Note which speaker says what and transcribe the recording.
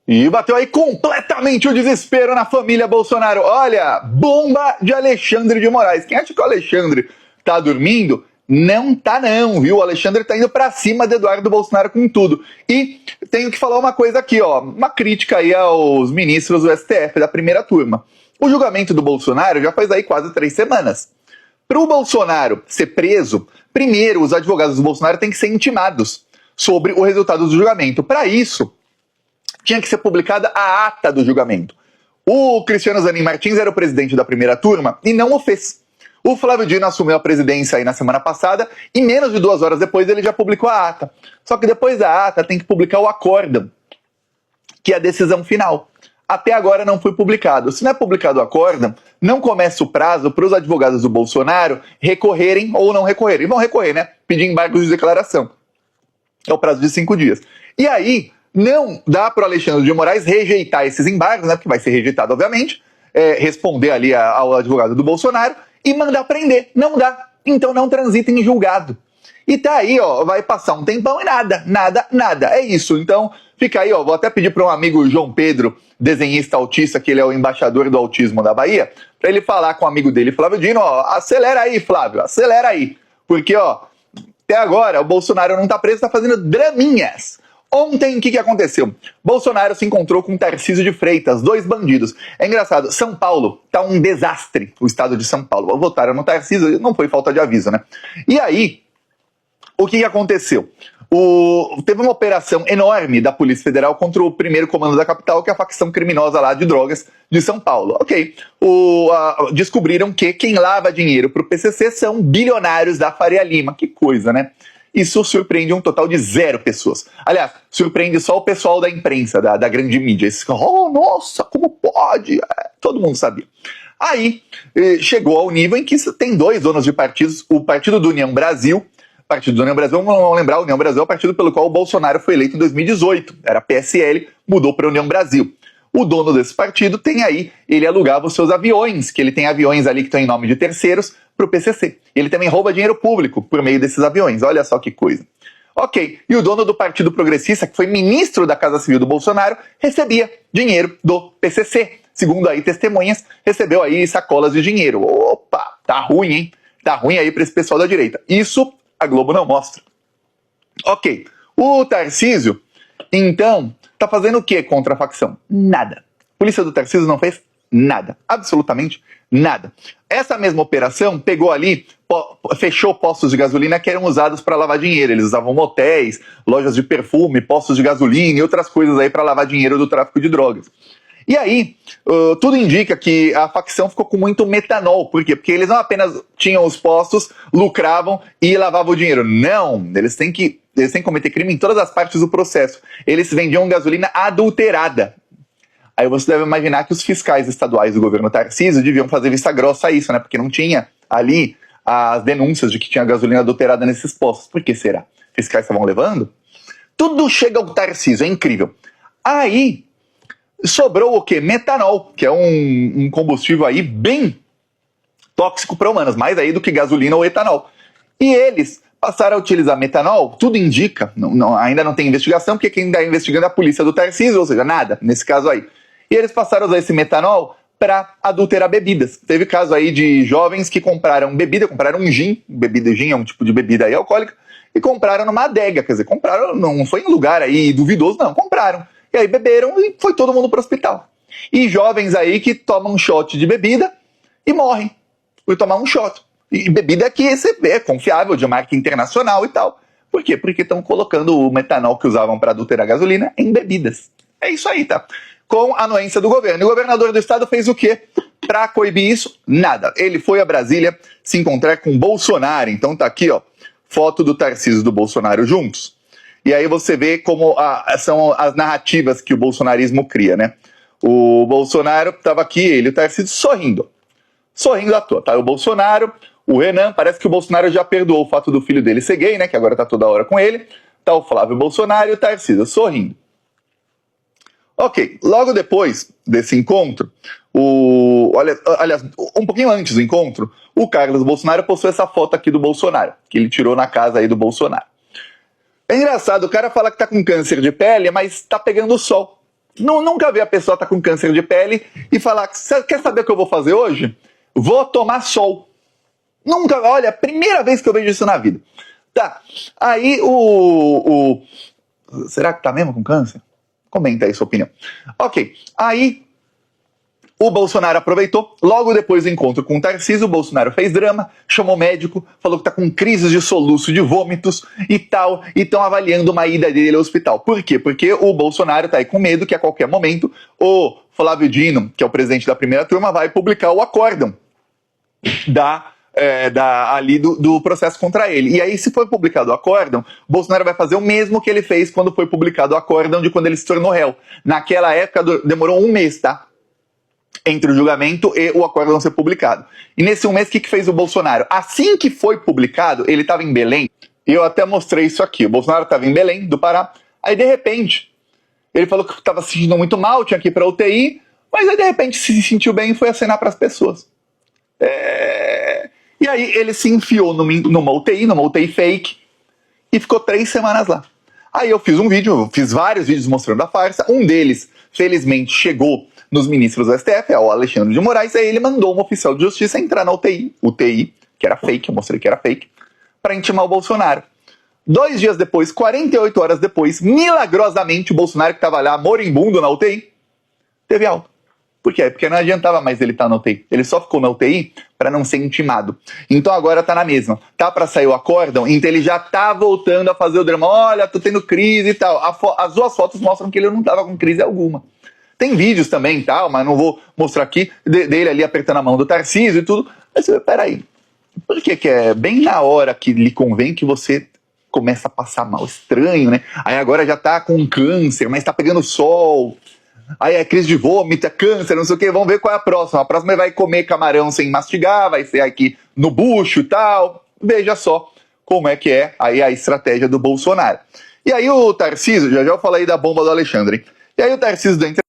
Speaker 1: E bateu aí completamente o desespero na família Bolsonaro. Olha, bomba de Alexandre de Moraes. Quem acha que o Alexandre tá dormindo? Não tá não, viu? O Alexandre tá indo pra cima de Eduardo Bolsonaro com tudo. E tenho que falar uma coisa aqui, ó. Uma crítica aí aos ministros do STF da primeira turma. O julgamento do Bolsonaro já faz aí quase 3 semanas. Para o Bolsonaro ser preso, primeiro os advogados do Bolsonaro têm que ser intimados sobre o resultado do julgamento. Para isso, tinha que ser publicada a ata do julgamento. O Cristiano Zanin Martins era o presidente da primeira turma e não o fez. O Flávio Dino assumiu a presidência aí na semana passada e menos de 2 horas depois ele já publicou a ata. Só que depois da ata tem que publicar o acórdão, que é a decisão final. Até agora não foi publicado. Se não é publicado o acórdão, não começa o prazo para os advogados do Bolsonaro recorrerem ou não recorrerem. Vão recorrer, né? Pedir embargos de declaração. É o prazo de 5 dias. E aí, não dá para o Alexandre de Moraes rejeitar esses embargos, né? Porque vai ser rejeitado, obviamente. Responder ali ao advogado do Bolsonaro e mandar prender. Não dá. Então não transita em julgado. E tá aí, ó, vai passar um tempão e nada. É isso. Então, fica aí, ó, vou até pedir para um amigo João Pedro, desenhista autista, que ele é o embaixador do autismo da Bahia, para ele falar com o amigo dele, Flávio Dino, ó, acelera aí, Flávio, acelera aí. Porque, ó, até agora o Bolsonaro não tá preso, tá fazendo draminhas. Ontem, o que aconteceu? Bolsonaro se encontrou com Tarcísio de Freitas, 2 bandidos. É engraçado, São Paulo tá um desastre, o estado de São Paulo. Votaram no Tarcísio, não foi falta de aviso, né? E aí, o que aconteceu? Teve uma operação enorme da Polícia Federal contra o primeiro comando da capital, que é a facção criminosa lá de drogas de São Paulo. Ok. Descobriram que quem lava dinheiro para o PCC são bilionários da Faria Lima. Que coisa, né? Isso surpreende um total de 0 pessoas. Aliás, surpreende só o pessoal da imprensa, da grande mídia. Eles ficam, oh, nossa, como pode? Todo mundo sabia. Aí, chegou ao nível em que tem 2 donos de partidos, o Partido do União Brasil. Partido da União Brasil, vamos lembrar, a União Brasil é o partido pelo qual o Bolsonaro foi eleito em 2018. Era PSL, mudou para a União Brasil. O dono desse partido tem aí, ele alugava os seus aviões, que ele tem aviões ali que estão em nome de terceiros, para o PCC. Ele também rouba dinheiro público por meio desses aviões, olha só que coisa. Ok, e o dono do Partido Progressista, que foi ministro da Casa Civil do Bolsonaro, recebia dinheiro do PCC. Segundo aí testemunhas, recebeu aí sacolas de dinheiro. Opa, tá ruim, hein? Tá ruim aí para esse pessoal da direita. Isso a Globo não mostra. Ok, o Tarcísio, então, tá fazendo o que contra a facção? Nada. A polícia do Tarcísio não fez nada, absolutamente nada. Essa mesma operação pegou ali, fechou postos de gasolina que eram usados para lavar dinheiro. Eles usavam motéis, lojas de perfume, postos de gasolina e outras coisas aí para lavar dinheiro do tráfico de drogas. E aí, tudo indica que a facção ficou com muito metanol. Por quê? Porque eles não apenas tinham os postos, lucravam e lavavam o dinheiro. Não, eles têm que cometer crime em todas as partes do processo. Eles vendiam gasolina adulterada. Aí você deve imaginar que os fiscais estaduais do governo Tarcísio deviam fazer vista grossa a isso, né? Porque não tinha ali as denúncias de que tinha gasolina adulterada nesses postos. Por que será? Fiscais estavam levando? Tudo chega ao Tarcísio, é incrível. Aí sobrou o quê? Metanol, que é um combustível aí bem tóxico para humanos, mais aí do que gasolina ou etanol. E eles passaram a utilizar metanol, tudo indica, ainda não tem investigação, porque quem está investigando é a polícia do Tarcísio, ou seja, nada, nesse caso aí. E eles passaram a usar esse metanol para adulterar bebidas. Teve caso aí de jovens que compraram bebida, compraram um gin, gin é um tipo de bebida aí alcoólica, e compraram numa adega, quer dizer, compraram, não foi em lugar aí duvidoso, não, compraram. E aí beberam e foi todo mundo para o hospital. E jovens aí que tomam um shot de bebida e morrem por tomar um shot. E bebida que é confiável, de marca internacional e tal. Por quê? Porque estão colocando o metanol que usavam para adulterar gasolina em bebidas. É isso aí, tá? Com a anuência do governo. E o governador do estado fez o quê? Para coibir isso? Nada. Ele foi a Brasília se encontrar com Bolsonaro. Então tá aqui, ó, foto do Tarcísio e do Bolsonaro juntos. E aí você vê como são as narrativas que o bolsonarismo cria, né? O Bolsonaro estava aqui, ele e o Tarcísio sorrindo. Sorrindo à toa, tá? O Bolsonaro, o Renan, parece que o Bolsonaro já perdoou o fato do filho dele ser gay, né? Que agora tá toda hora com ele. Tá o Flávio Bolsonaro e o Tarcísio sorrindo. Ok, logo depois desse encontro, aliás, um pouquinho antes do encontro, o Carlos Bolsonaro postou essa foto aqui do Bolsonaro, que ele tirou na casa aí do Bolsonaro. É engraçado, o cara fala que tá com câncer de pele, mas tá pegando sol. Nunca vi a pessoa estar com câncer de pele e falar, quer saber o que eu vou fazer hoje? Vou tomar sol. Nunca, olha, primeira vez que eu vejo isso na vida. Tá, aí será que tá mesmo com câncer? Comenta aí sua opinião. Ok, aí o Bolsonaro aproveitou, logo depois do encontro com o Tarcísio, o Bolsonaro fez drama, chamou médico, falou que tá com crises de soluço, de vômitos e tal, e estão avaliando uma ida dele ao hospital. Por quê? Porque o Bolsonaro tá aí com medo que a qualquer momento o Flávio Dino, que é o presidente da primeira turma, vai publicar o acórdão ali do processo contra ele. E aí, se for publicado o acórdão, Bolsonaro vai fazer o mesmo que ele fez quando foi publicado o acórdão de quando ele se tornou réu. Naquela época, demorou um mês, tá? Entre o julgamento e o acórdão ser publicado. E nesse um mês, o que fez o Bolsonaro? Assim que foi publicado, ele estava em Belém, e eu até mostrei isso aqui. O Bolsonaro estava em Belém, do Pará, aí de repente, ele falou que estava se sentindo muito mal, tinha que ir para UTI, mas aí de repente se sentiu bem e foi acenar para as pessoas. E aí ele se enfiou numa UTI fake, e ficou 3 semanas lá. Aí eu fiz fiz vários vídeos mostrando a farsa. Um deles, felizmente, chegou nos ministros do STF, é o Alexandre de Moraes, aí ele mandou uma oficial de justiça entrar na UTI, que era fake, eu mostrei que era fake, para intimar o Bolsonaro. 2 dias depois, 48 horas depois, milagrosamente, o Bolsonaro, que estava lá moribundo na UTI, teve alta. Por quê? Porque não adiantava mais ele estar na UTI. Ele só ficou na UTI para não ser intimado. Então agora tá na mesma. Tá para sair o acórdão, então ele já tá voltando a fazer o drama. Olha, tô tendo crise e tal. As 2 fotos mostram que ele não tava com crise alguma. Tem vídeos também e tal, mas não vou mostrar aqui, dele ali apertando a mão do Tarcísio e tudo. Mas peraí, por que é bem na hora que lhe convém que você começa a passar mal? Estranho, né? Aí agora já tá com câncer, mas tá pegando sol. Aí é crise de vômito, é câncer, não sei o que, vamos ver qual é a próxima. A próxima ele vai comer camarão sem mastigar, vai ser aqui no bucho e tal. Veja só como é que é aí a estratégia do Bolsonaro. E aí o Tarcísio, já eu falei da bomba do Alexandre. E aí o Tarcísio